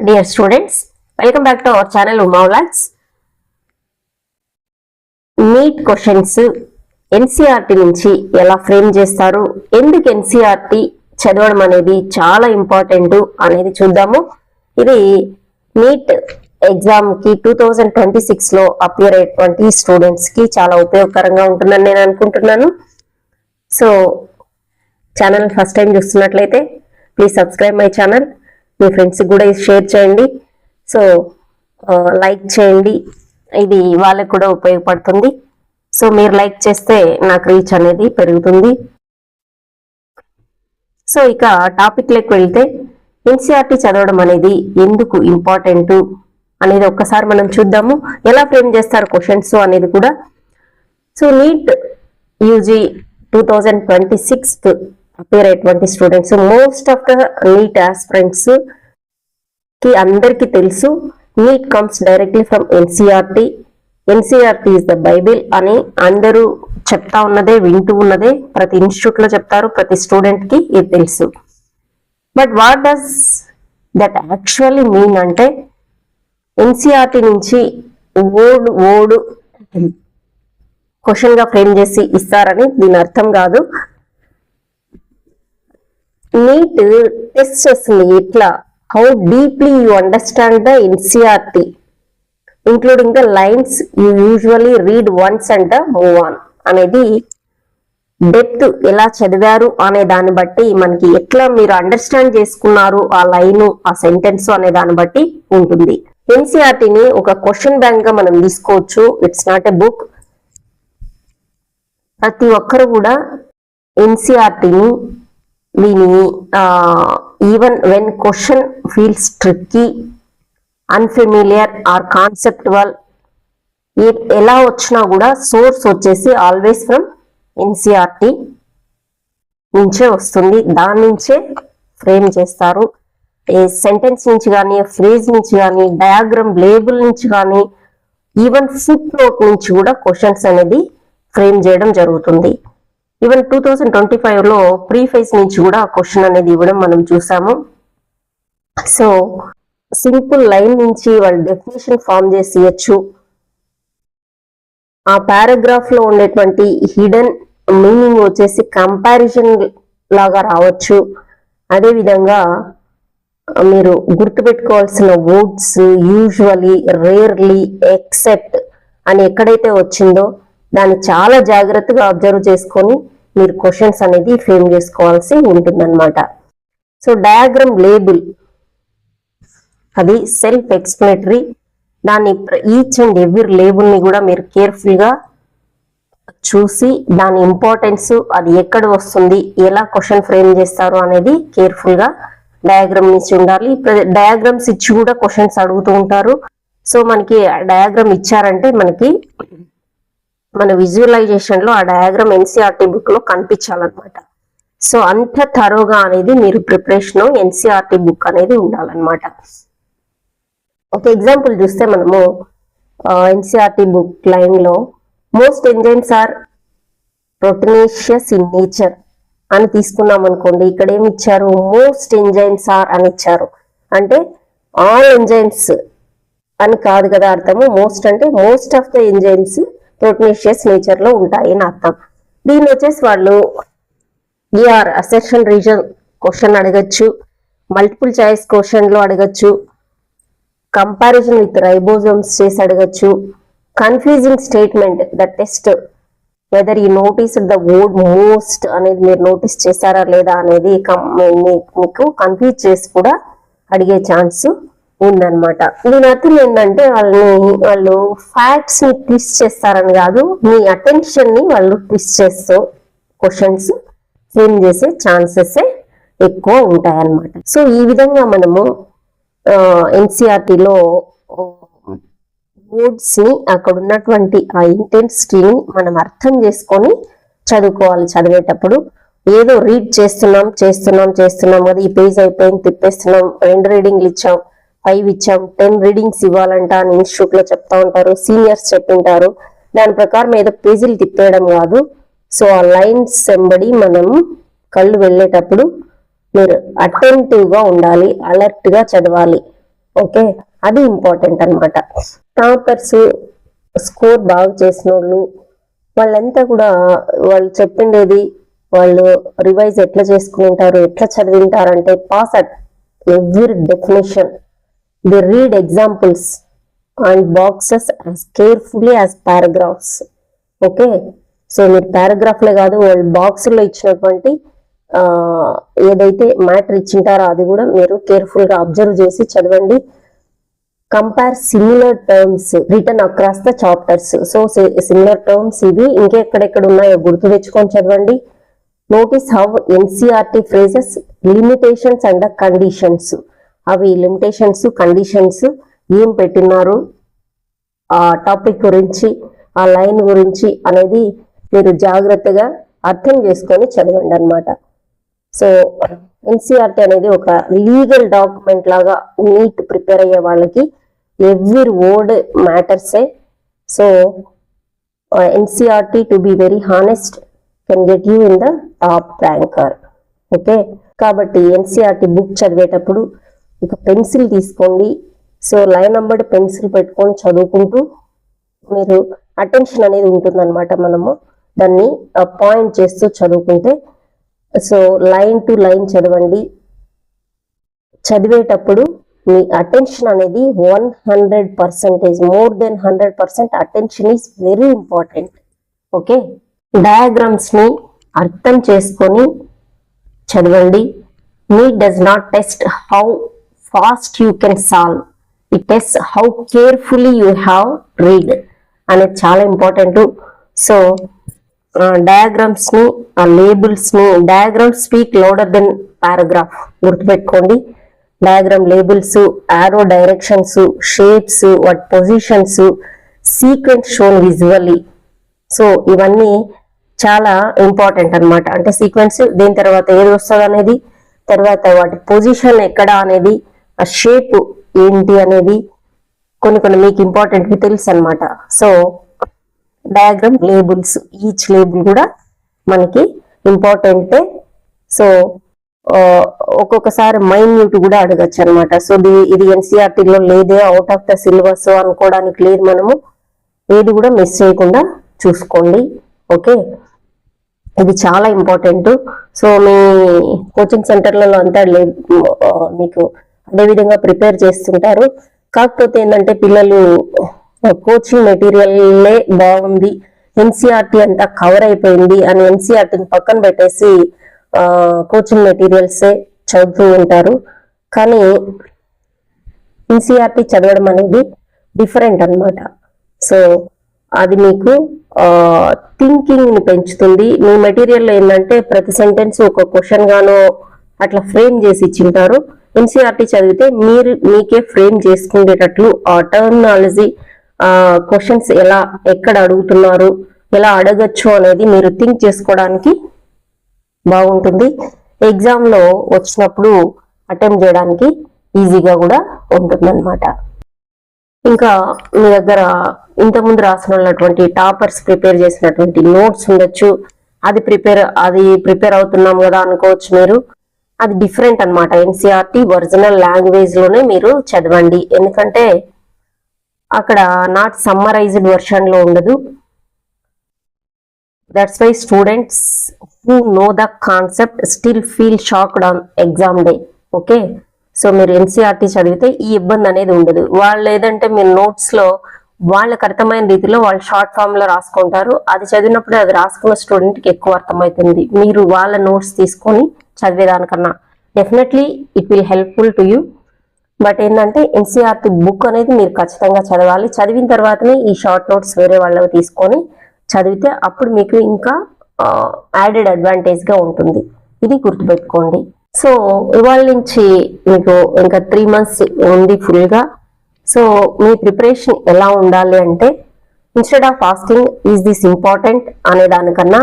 Dear students, welcome back to our channel Uma Vlogs. NEET questions NCERT నుంచి ఎలా frame చేస్తారు, ఎందుకు NCERT చదవడం అనేది చాలా ఇంపార్టెంట్ అనేది చూద్దాము. ఇది నీట్ ఎగ్జామ్ కి 2026 లో అపియర్ అయ్యేటువంటి స్టూడెంట్స్ కి చాలా ఉపయోగకరంగా ఉంటుందని నేను అనుకుంటున్నాను. సో ఛానల్ ఫస్ట్ టైం చూస్తున్నట్లయితే please subscribe my channel. Me friends కూడా షేర్ చేయండి. సో లైక్ చేయండి, ఇది వాళ్ళకు కూడా ఉపయోగపడుతుంది. సో మీరు లైక్ చేస్తే నాకు రీచ్ అనేది పెరుగుతుంది. సో ఇక టాపిక్ లోకి వెళ్తే ఎన్సీఆర్టీ చదవడం అనేది ఎందుకు ఇంపార్టెంట్ అనేది ఒక్కసారి మనం చూద్దాము. ఎలా ఫ్రేమ్ చేస్తారు క్వశ్చన్స్ అనేది కూడా. సో నీట్ యూజీ 2026 అపేర్ అయ్యేటువంటి students, most of the NEET aspirants కి అందరికి తెలుసు NEET comes directly from NCERT. NCERT is the Bible అని అందరూ చెప్తా ఉన్నదే, వింటూ ఉన్నదే, ప్రతి ఇన్స్టిట్యూట్ లో చెప్తారు, ప్రతి స్టూడెంట్ కి ఇది తెలుసు. But what does that actually mean అంటే ఎన్సీఆర్టీ నుంచి ఓడు క్వశ్చన్ గా ఫ్రేమ్ చేసి ఇస్తారని దీని అర్థం కాదు. నీట్ టెస్ట్ చేస్తుంది ఇట్లా, how deeply you understand the NCERT including the lines you usually read once and move on అనేది. డెప్త్ ఎలా చదివారు అనే దాన్ని బట్టి మనకి ఎట్లా మీరు అండర్స్టాండ్ చేసుకున్నారు ఆ లైన్, ఆ సెంటెన్స్ అనే దాన్ని బట్టి ఉంటుంది. ఎన్సీఆర్టీని ఒక క్వశ్చన్ బ్యాంక్ గా మనం తీసుకోవచ్చు. It's not a book. ప్రతి ఒక్కరు కూడా ఎన్సీఆర్టీని విని even when question feels tricky, unfamiliar or conceptual, ఎలా వచ్చినా కూడా సోర్స్ వచ్చేసి ఆల్వేస్ ఫ్రమ్ ఎన్సీఆర్టీ నుంచే వస్తుంది. దాని నుంచే ఫ్రేమ్ చేస్తారు. ఏ సెంటెన్స్ నుంచి కానీ, ఫ్రేజ్ నుంచి కానీ, డయాగ్రామ్ లేబుల్ నుంచి కానీ, ఈవెన్ ఫుట్ నోట్ నుంచి కూడా క్వశ్చన్స్ అనేది ఫ్రేమ్ చేయడం జరుగుతుంది. ఈవెన్ 2025 లో ప్రీఫేజ్ నుంచి కూడా క్వశ్చన్ అనేది ఇవ్వడం మనం చూసాము. సో సింపుల్ లైన్ నుంచి వాళ్ళు డెఫినేషన్ ఫామ్ చేసి ఇవ్వచ్చు. ఆ పారాగ్రాఫ్ లో ఉండేటువంటి హిడెన్ మీనింగ్ వచ్చేసి కంపారిజన్ లాగా రావచ్చు. అదే విధంగా మీరు గుర్తుపెట్టుకోవాల్సిన వర్డ్స్ యూజువలీ, రేర్లీ, ఎక్సెప్ట్ అని ఎక్కడైతే వచ్చిందో దాన్ని చాలా జాగ్రత్తగా అబ్జర్వ్ చేసుకొని మీరు క్వశ్చన్స్ అనేది ఫ్రేమ్ చేసుకోవాల్సి ఉంటుందన్నమాట. సో డయాగ్రామ్ లేబుల్ అది సెల్ఫ్ ఎక్స్ప్లెనేటరీ. దాన్ని ఈచ్ అండ్ ఎవ్రీ లేబుల్ ని కూడా మీరు కేర్ఫుల్ గా చూసి దాని ఇంపార్టెన్స్, అది ఎక్కడ వస్తుంది, ఎలా క్వశ్చన్ ఫ్రేమ్ చేస్తారు అనేది కేర్ఫుల్ గా డయాగ్రామ్ నుంచి ఉండాలి. డయాగ్రామ్స్ ఇచ్చి కూడా క్వశ్చన్స్ అడుగుతూ ఉంటారు. సో మనకి డయాగ్రామ్ ఇచ్చారంటే మనకి మన విజువలైజేషన్ లో ఆ డయాగ్రామ్ ఎన్సీఆర్టీ బుక్ లో కనిపించాలన్నమాట. సో అంత థరోగా అనేది మీరు ప్రిపరేషన్ ఎన్సీఆర్టీ బుక్ అనేది ఉండాలన్నమాట. ఒక ఎగ్జాంపుల్ చూస్తే మనము ఎన్సీఆర్టీ బుక్ లైన్ లో most enzymes are proteinaceous in nature అని తీసుకున్నాం అనుకోండి. ఇక్కడ ఏమి ఇచ్చారు, మోస్ట్ ఎంజైమ్స్ ఆర్ అని ఇచ్చారు. అంటే ఆల్ ఎంజైమ్స్ అని కాదు కదా అర్థము. మోస్ట్ అంటే most of the enzymes proteinaceous nature లో ఉంటాయి అని అర్థం. దీన్ని వచ్చేసి వాళ్ళు ఈఆర్ అసెషన్ రీజన్ క్వశ్చన్ అడగచ్చు, మల్టిపుల్ చాయిస్ క్వశ్చన్ లో అడగచ్చు, కంపారిజన్ విత్ రైబోజోమ్స్ చేసి అడగచ్చు, confusing statement the test weather ఈ నోటీస్ ద వర్డ్ మోస్ట్ అనేది మీరు నోటీస్ చేశారా లేదా అనేది మీకు కన్ఫ్యూజ్ చేసి కూడా అడిగే ఛాన్స్ ఉందన్నమాట. దీని అర్థం ఏంటంటే వాళ్ళు ఫ్యాక్ట్స్ ని ట్విస్ట్ చేస్తారని కాదు, మీ అటెన్షన్ ని వాళ్ళు ట్విస్ట్ చేస్తూ క్వశ్చన్స్ ఫ్రేమ్ చేసే ఛాన్సెస్ ఎక్కువ ఉంటాయన్నమాట. సో ఈ విధంగా మనము ఎన్సీఆర్టీలో వర్డ్స్ ని, అక్కడ ఉన్నటువంటి ఆ ఇంటెన్సిటీని మనం అర్థం చేసుకొని చదువుకోవాలి. చదివేటప్పుడు ఏదో రీడ్ చేస్తున్నాం కదా, ఈ పేజ్ అయిపోయింది తిప్పేస్తున్నాం, 2 రీడింగ్లు ఇచ్చాం, 5 ఇచ్చాం, 10 రీడింగ్స్ ఇవ్వాలంట అని ఇన్స్టిట్యూట్ లో చెప్తా ఉంటారు, సీనియర్స్ చెప్పింటారు. దాని ప్రకారం ఏదో పేజీలు తిప్పేయడం కాదు. సో ఆ లైన్స్ వెంబడి మనం కళ్ళు వెళ్ళేటప్పుడు మీరు అటెంటివ్ గా ఉండాలి, అలర్ట్ గా చదవాలి. ఓకే, అది ఇంపార్టెంట్ అనమాట. టాపర్స్, స్కోర్ బాగా చేసిన వాళ్ళంతా కూడా వాళ్ళు చెప్పిండేది వాళ్ళు రివైజ్ ఎట్లా చేసుకుంటారు, ఎట్లా చదివింటారంటే pause at every definition. They read examples and boxes as carefully as paragraphs. Okay, so మీరు పారాగ్రాఫ్లే కాదు, వాళ్ళు బాక్సుల్లో ఇచ్చినటువంటి ఏదైతే మ్యాటర్ ఇచ్చింటారో అది కూడా మీరు కేర్ఫుల్ గా అబ్జర్వ్ చేసి చదవండి. Compare similar terms return across the chapters. So similar terms ఇవి ఇంకెక్కడెక్కడ ఉన్నాయో గుర్తు తెచ్చుకొని చదవండి. Notice how NCERT phrases limitations and the conditions. అవి లిమిటేషన్స్, కండిషన్స్ ఏం పెట్టినారు ఆ టాపిక్ గురించి, ఆ లైన్ గురించి అనేది మీరు జాగ్రత్తగా అర్థం చేసుకొని చదవండి అనమాట. సో ఎన్సిఆర్టీ అనేది ఒక లీగల్ డాక్యుమెంట్ లాగా నీట్ ప్రిపేర్ అయ్యే వాళ్ళకి ఎవ్రీ వర్డ్ మ్యాటర్సే. So NCERT to be very honest can get you in the top ranker. Okay, కాబట్టి ఎన్సిఆర్టీ బుక్ చదివేటప్పుడు ఒక పెన్సిల్ తీసుకోండి. సో లైన్ నెంబర్ పెన్సిల్ పెట్టుకొని చదువుకుంటూ మీరు అటెన్షన్ అనేది ఉంటుందన్నమాట. మనము దాన్ని పాయింట్ చేస్తూ చదువుకుంటే, సో లైన్ టు లైన్ చదవండి. చదివేటప్పుడు మీ అటెన్షన్ అనేది 100%, more than 100% attention is very important. Okay, diagrams ని అర్థం చేసుకొని చదవండి. NEET does not test how fast you can solve, it test how carefully you have read అనేది చాలా ఇంపార్టెంట్. సో డయాగ్రామ్స్ ని, ఆ లేబుల్స్ ని, diagrams speak louder than paragraph గుర్తుపెట్టుకోండి. Diagram labels, arrow directions, shapes, వాటి positions, sequence shown visually. So ఇవన్నీ చాలా important అనమాట. అంటే సీక్వెన్స్ దేని తర్వాత ఏది వస్తుంది అనేది, తర్వాత వాటి పొజిషన్ ఎక్కడ అనేది, ఆ షేప్ ఏంటి అనేది కొన్ని మీకు ఇంపార్టెంట్ తెలుసు అనమాట. So diagram labels, each label కూడా మనకి ఇంపార్టెంటే. సో ఒక్కొక్కసారి మైన్యూట్ కూడా అడగచ్చు అనమాట. సో ఇది ఎన్సిఆర్టీలో లేదే, అవుట్ ఆఫ్ ద సిలబస్ అనుకోవడానికి లేదు. మనము ఏది కూడా మిస్ చేయకుండా చూసుకోండి. ఓకే, ఇది చాలా ఇంపార్టెంట్. సో మీ కోచింగ్ సెంటర్లలో అంతా మీకు అదే విధంగా ప్రిపేర్ చేస్తుంటారు. కాకపోతే ఏంటంటే పిల్లలు కోచింగ్ మెటీరియల్లే బాగుంది, ఎన్సిఆర్టీ అంతా కవర్ అయిపోయింది అని ఎన్సిఆర్టీని పక్కన పెట్టేసి కోచింగ్ మెటీరియల్సే చదువుతూ ఉంటారు. కానీ ఎన్సిఆర్టీ చదవడం అనేది డిఫరెంట్ అనమాట. సో అది మీకు థింకింగ్ ని పెంచుతుంది. మీ మెటీరియల్ ఏంటంటే ప్రతి సెంటెన్స్ ఒక క్వశ్చన్ గానో అట్లా ఫ్రేమ్ చేసి ఇచ్చింటారు. ఎన్సిఆర్టీ చదివితే మీకే ఫ్రేమ్ చేసుకునేటట్లు ఆ టర్మినాలజీ, క్వశ్చన్స్ ఎలా ఎక్కడ అడుగుతున్నారు, ఎలా అడగచ్చు అనేది మీరు థింక్ చేసుకోవడానికి బాగుంటుంది. ఎగ్జామ్ లో వచ్చినప్పుడు అటెంప్ట్ చేయడానికి ఈజీగా కూడా ఉంటుంది అనమాట. ఇంకా మీ దగ్గర ఇంతకుముందు రాసినటువంటి టాపర్స్ ప్రిపేర్ చేసినటువంటి నోట్స్ ఉండొచ్చు. అది ప్రిపేర్ అవుతున్నాం కదా అనుకోవచ్చు మీరు. అది డిఫరెంట్ అనమాట. ఎన్సిఆర్టీ ఒరిజినల్ లాంగ్వేజ్ లోనే మీరు చదవండి. ఎందుకంటే అక్కడ నాట్ సమ్మరైజ్డ్ వర్షన్ లో ఉండదు. That's why students who know the concept still feel shocked on exam day. Okay, so మీరు ఎన్సిఆర్టీ చదివితే ఈ ఇబ్బంది అనేది ఉండదు. వాళ్ళు ఏదంటే మీరు నోట్స్ లో వాళ్ళకి అర్థమైన రీతిలో వాళ్ళు షార్ట్ ఫామ్ లో రాసుకుంటారు. అది చదివినప్పుడే అది రాసుకున్న స్టూడెంట్ కి ఎక్కువ అర్థమవుతుంది. మీరు వాళ్ళ నోట్స్ తీసుకొని చదివేదానికన్నా definitely it will helpful to you. But ఏంటంటే ఎన్సిఆర్టీ బుక్ అనేది మీరు ఖచ్చితంగా చదవాలి. చదివిన తర్వాతనే ఈ షార్ట్ నోట్స్ వేరే వాళ్ళవి తీసుకొని చదివితే అప్పుడు మీకు ఇంకా యాడెడ్ అడ్వాంటేజ్ గా ఉంటుంది. ఇది గుర్తుపెట్టుకోండి. సో ఇవాళ నుంచి మీకు ఇంకా 3 months ఉంది ఫుల్ గా. సో మీ ప్రిపరేషన్ ఎలా ఉండాలి అంటే, instead of asking is this important అనే దానికన్నా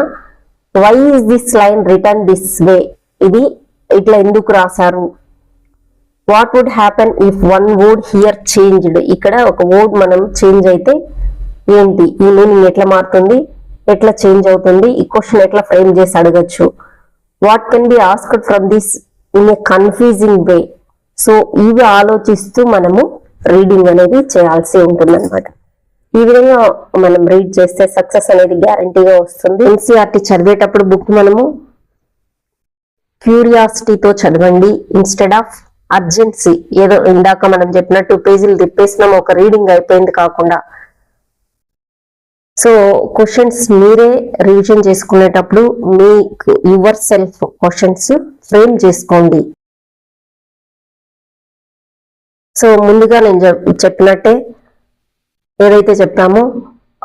why is this line written this way, ఇది ఇట్లా ఎందుకు రాశారు, what would happen if one word here changed, ఇక్కడ ఒక వర్డ్ మనం చేంజ్ అయితే ఏంటి, ఈ మీనింగ్ ఎట్లా మారుతుంది, ఎట్లా చేంజ్ అవుతుంది, ఈ క్వశ్చన్ ఎట్లా ఫ్రేమ్ చేసి అడగచ్చు, what can be asked from this in a confusing way, so ఇవి ఆలోచిస్తూ మనము రీడింగ్ అనేది చేయాల్సి ఉంటుంది అనమాట. ఈ విధంగా మనం రీడ్ చేస్తే సక్సెస్ అనేది గ్యారంటీగా వస్తుంది. ఎన్సీఆర్టీ చదివేటప్పుడు బుక్ మనము క్యూరియాసిటీతో చదవండి ఇన్స్టెడ్ ఆఫ్ అర్జెన్సీ. ఏదో ఇందాక మనం చెప్పినట్టు పేజీలు తిప్పేసినాం ఒక రీడింగ్ అయిపోయింది కాకుండా. సో క్వశ్చన్స్ మీరే రివిజన్ చేసుకునేటప్పుడు మీకు యువర్ సెల్ఫ్ క్వశ్చన్స్ ఫ్రేమ్ చేసుకోండి. సో ముందుగా నేను చెప్పినట్టే ఏదైతే చెప్పామో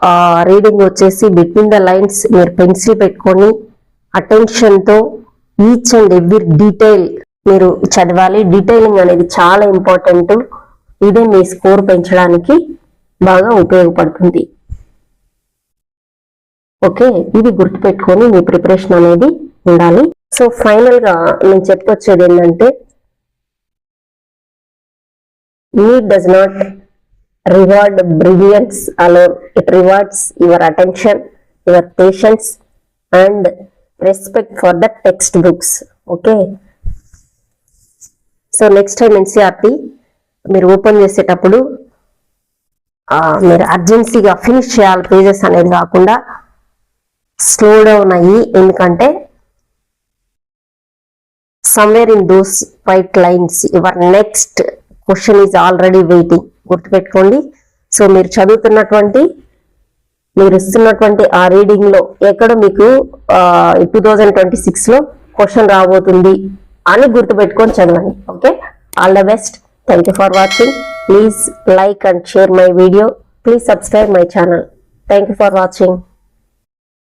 ఆ రీడింగ్ వచ్చేసి బిట్వీన్ ద లైన్స్ మీరు పెన్సిల్ పెట్టుకొని అటెన్షన్తో ఈచ్ అండ్ ఎవ్రీ డీటెయిల్ మీరు చదవాలి. డీటెయిలింగ్ అనేది చాలా ఇంపార్టెంట్. ఇదే మీ స్కోర్ పెంచడానికి బాగా ఉపయోగపడుతుంది. ఓకే, ఇది గుర్తుపెట్టుకొని మీ ప్రిపరేషన్ అనేది ఉండాలి. సో ఫైనల్ గా నేను చెప్పొచ్చేది ఏంటంటే need does not reward brilliance alone. It rewards your attention, your patience and respect for the textbooks. Okay. So next time NCERT మీరు ఓపెన్ చేసేటప్పుడు మీరు అర్జెన్సీగా ఫినిష్ చేయాలి పేజెస్ అనేది కాకుండా స్లో డౌన్ అయ్యి, ఎందుకంటే somewhere in those white lines your next question is already waiting. గుర్తుపెట్టుకోండి. So మీరు చదువుతున్నటువంటి మీరు ఇస్తున్నటువంటి ఆ రీడింగ్ లో ఎక్కడ మీకు 2026 లో క్వశ్చన్ రాబోతుంది అని గుర్తుపెట్టుకొని చదవండి. Okay, all the best. Thank you for watching. Please like and share my video. Please subscribe my channel. Thank you for watching.